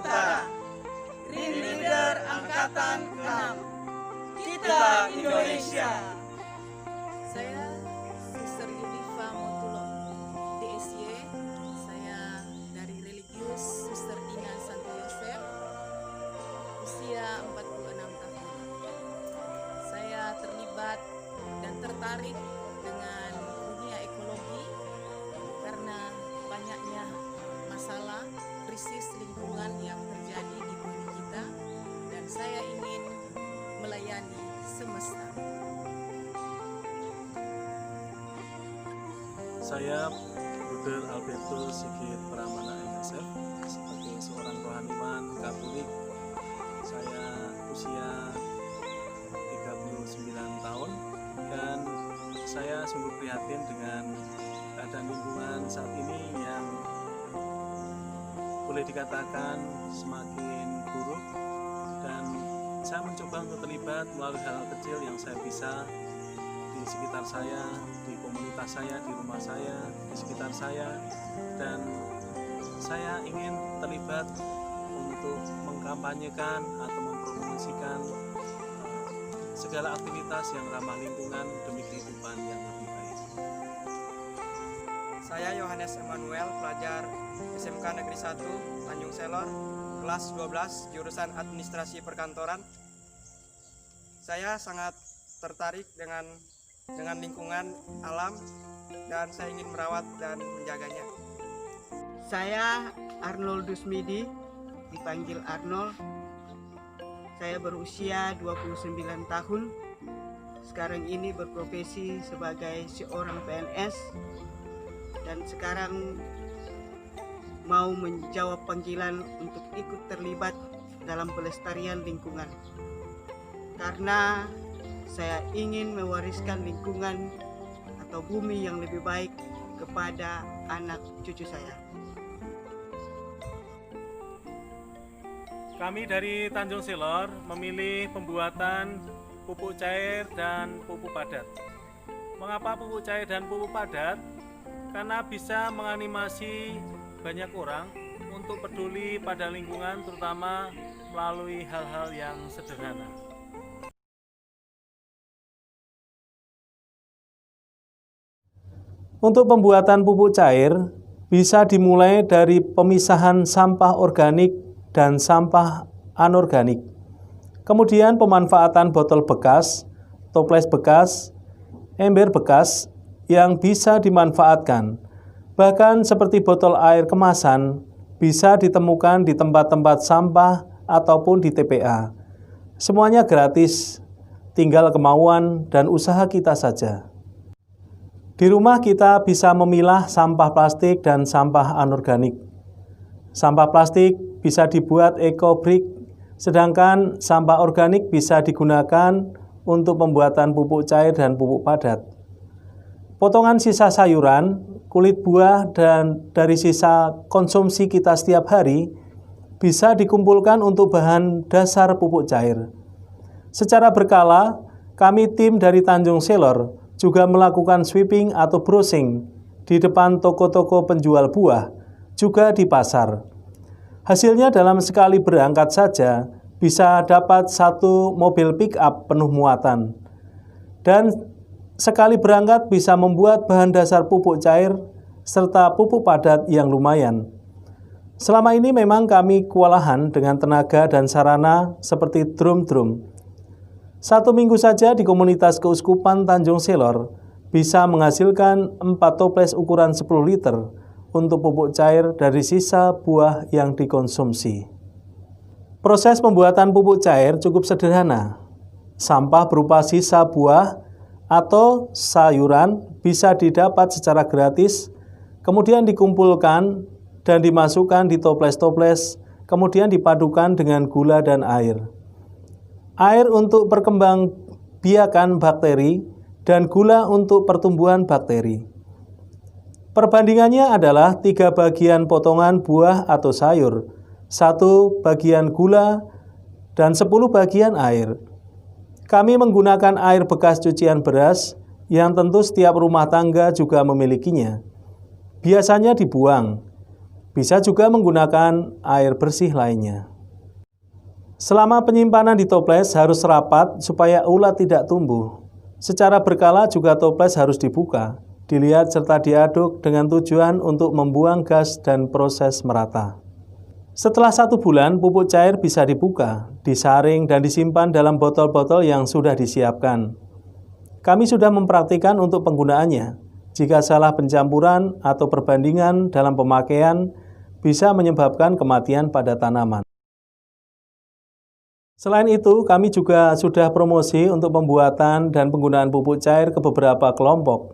Utara, Green Leader Angkatan 6, kita Indonesia. Saya Sister Yulifa Motulong, DSY. Saya dari religius Sister Dina Santo Yosef, usia 46 tahun. Saya terlibat dan tertarik dengan dunia ekologi karena banyaknya masalah krisis lingkungan yang terjadi di bumi kita, dan saya ingin melayani semesta. Saya Bruder Alberto Sigit Pramana MSF, sebagai seorang rohaniwan Katolik. Saya usia 39 tahun dan saya sungguh prihatin dengan keadaan lingkungan saat ini yang boleh dikatakan semakin buruk, dan saya mencoba untuk terlibat melalui hal kecil yang saya bisa di sekitar saya, di komunitas saya, di rumah saya, di sekitar saya, dan saya ingin terlibat untuk mengkampanyekan atau mempromosikan segala aktivitas yang ramah lingkungan demi kehidupan yang lebih baik. Saya Yohanes Emmanuel, pelajar SMK Negeri 1 Tanjung Selor, kelas 12, jurusan Administrasi Perkantoran. Saya sangat tertarik dengan lingkungan alam dan saya ingin merawat dan menjaganya. Saya Arnold Dusmidi, dipanggil Arnold. Saya berusia 29 tahun. Sekarang ini berprofesi sebagai seorang PNS dan sekarang mau menjawab panggilan untuk ikut terlibat dalam pelestarian lingkungan. Karena saya ingin mewariskan lingkungan atau bumi yang lebih baik kepada anak cucu saya. Kami dari Tanjung Selor memilih pembuatan pupuk cair dan pupuk padat. Mengapa pupuk cair dan pupuk padat? Karena bisa menganimasi banyak orang untuk peduli pada lingkungan, terutama melalui hal-hal yang sederhana. Untuk pembuatan pupuk cair bisa dimulai dari pemisahan sampah organik dan sampah anorganik. Kemudian pemanfaatan botol bekas, toples bekas, ember bekas yang bisa dimanfaatkan. Bahkan seperti botol air kemasan bisa ditemukan di tempat-tempat sampah ataupun di TPA. Semuanya gratis, tinggal kemauan dan usaha kita saja. Di rumah kita bisa memilah sampah plastik dan sampah anorganik. Sampah plastik bisa dibuat eco-brick, sedangkan sampah organik bisa digunakan untuk pembuatan pupuk cair dan pupuk padat. Potongan sisa sayuran, kulit buah, dan dari sisa konsumsi kita setiap hari bisa dikumpulkan untuk bahan dasar pupuk cair. Secara berkala, kami tim dari Tanjung Selor juga melakukan sweeping atau browsing di depan toko-toko penjual buah, juga di pasar. Hasilnya dalam sekali berangkat saja bisa dapat 1 mobil pick-up penuh muatan. Dan sekali berangkat bisa membuat bahan dasar pupuk cair serta pupuk padat yang lumayan. Selama ini memang kami kewalahan dengan tenaga dan sarana seperti drum-drum. 1 minggu saja di komunitas Keuskupan Tanjung Selor bisa menghasilkan 4 toples ukuran 10 liter untuk pupuk cair dari sisa buah yang dikonsumsi. Proses pembuatan pupuk cair cukup sederhana. Sampah berupa sisa buah atau sayuran bisa didapat secara gratis, kemudian dikumpulkan dan dimasukkan di toples-toples, kemudian dipadukan dengan gula dan air. Air untuk perkembangbiakan bakteri dan gula untuk pertumbuhan bakteri. Perbandingannya adalah 3 bagian potongan buah atau sayur, 1 bagian gula, dan 10 bagian air. Kami menggunakan air bekas cucian beras yang tentu setiap rumah tangga juga memilikinya. Biasanya dibuang. Bisa juga menggunakan air bersih lainnya. Selama penyimpanan di toples harus rapat supaya ulat tidak tumbuh. Secara berkala juga toples harus dibuka, dilihat serta diaduk dengan tujuan untuk membuang gas dan proses merata. Setelah 1 bulan, pupuk cair bisa dibuka, disaring dan disimpan dalam botol-botol yang sudah disiapkan. Kami sudah mempraktikkan untuk penggunaannya. Jika salah pencampuran atau perbandingan dalam pemakaian, bisa menyebabkan kematian pada tanaman. Selain itu, kami juga sudah promosi untuk pembuatan dan penggunaan pupuk cair ke beberapa kelompok.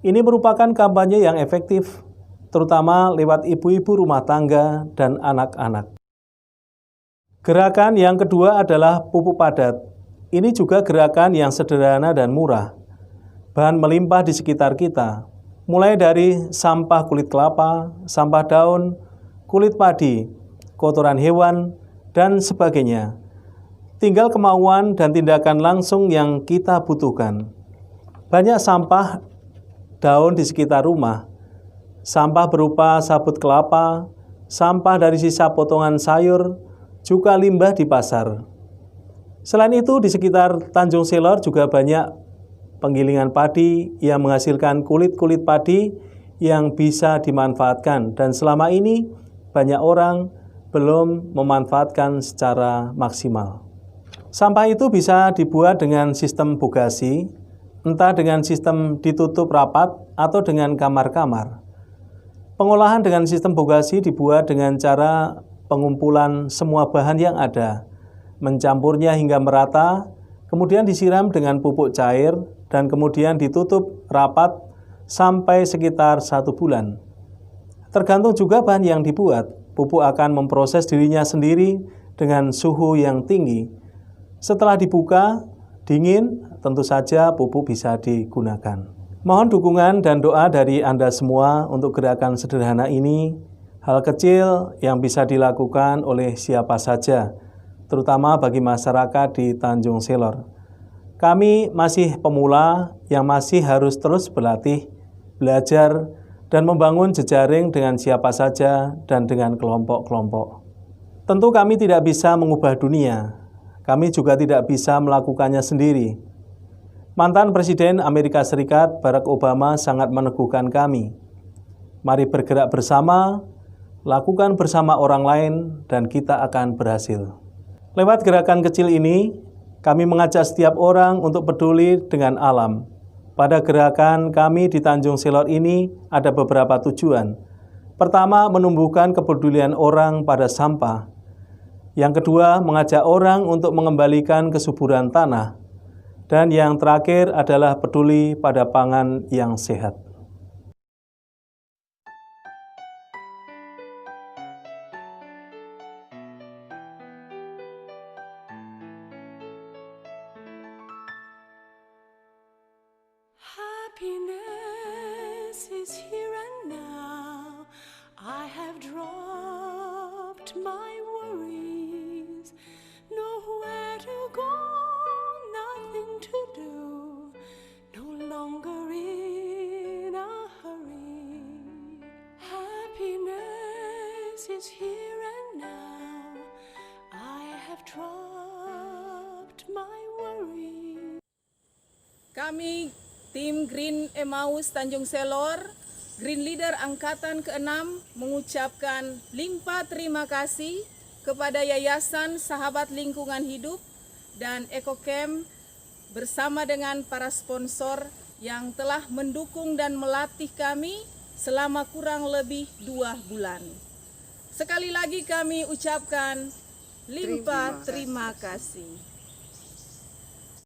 Ini merupakan kampanye yang efektif, terutama lewat ibu-ibu rumah tangga dan anak-anak. Gerakan yang kedua adalah pupuk padat. Ini juga gerakan yang sederhana dan murah. Bahan melimpah di sekitar kita, mulai dari sampah kulit kelapa, sampah daun, kulit padi, kotoran hewan, dan sebagainya. Tinggal kemauan dan tindakan langsung yang kita butuhkan. Banyak sampah daun di sekitar rumah, sampah berupa sabut kelapa, sampah dari sisa potongan sayur, juga limbah di pasar. Selain itu, di sekitar Tanjung Selor juga banyak penggilingan padi yang menghasilkan kulit-kulit padi yang bisa dimanfaatkan, dan selama ini banyak orang belum memanfaatkan secara maksimal. Sampah itu bisa dibuat dengan sistem bogasi, entah dengan sistem ditutup rapat atau dengan kamar-kamar. Pengolahan dengan sistem bogasi dibuat dengan cara pengumpulan semua bahan yang ada, mencampurnya hingga merata, kemudian disiram dengan pupuk cair, dan kemudian ditutup rapat sampai sekitar 1 bulan. Tergantung juga bahan yang dibuat, pupuk akan memproses dirinya sendiri dengan suhu yang tinggi. Setelah dibuka, dingin, tentu saja pupuk bisa digunakan. Mohon dukungan dan doa dari Anda semua untuk gerakan sederhana ini, hal kecil yang bisa dilakukan oleh siapa saja, terutama bagi masyarakat di Tanjung Selor. Kami masih pemula yang masih harus terus berlatih, belajar, dan membangun jejaring dengan siapa saja dan dengan kelompok-kelompok. Tentu kami tidak bisa mengubah dunia. Kami juga tidak bisa melakukannya sendiri. Mantan Presiden Amerika Serikat Barack Obama sangat meneguhkan kami. Mari bergerak bersama, lakukan bersama orang lain, dan kita akan berhasil. Lewat gerakan kecil ini, kami mengajak setiap orang untuk peduli dengan alam. Pada gerakan kami di Tanjung Selor ini ada beberapa tujuan. Pertama, menumbuhkan kepedulian orang pada sampah. Yang kedua, mengajak orang untuk mengembalikan kesuburan tanah. Dan yang terakhir adalah peduli pada pangan yang sehat. Happiness is here and now. I have dropped my worries. Nowhere to go, nothing to do. No longer in a hurry. Happiness is here and now. I have dropped my worries. Kami tim Green Emmaus Tanjung Selor, Green Leader Angkatan ke-6 mengucapkan limpah terima kasih kepada Yayasan Sahabat Lingkungan Hidup dan EcoCamp bersama dengan para sponsor yang telah mendukung dan melatih kami selama kurang lebih 2 bulan. Sekali lagi kami ucapkan limpah terima kasih.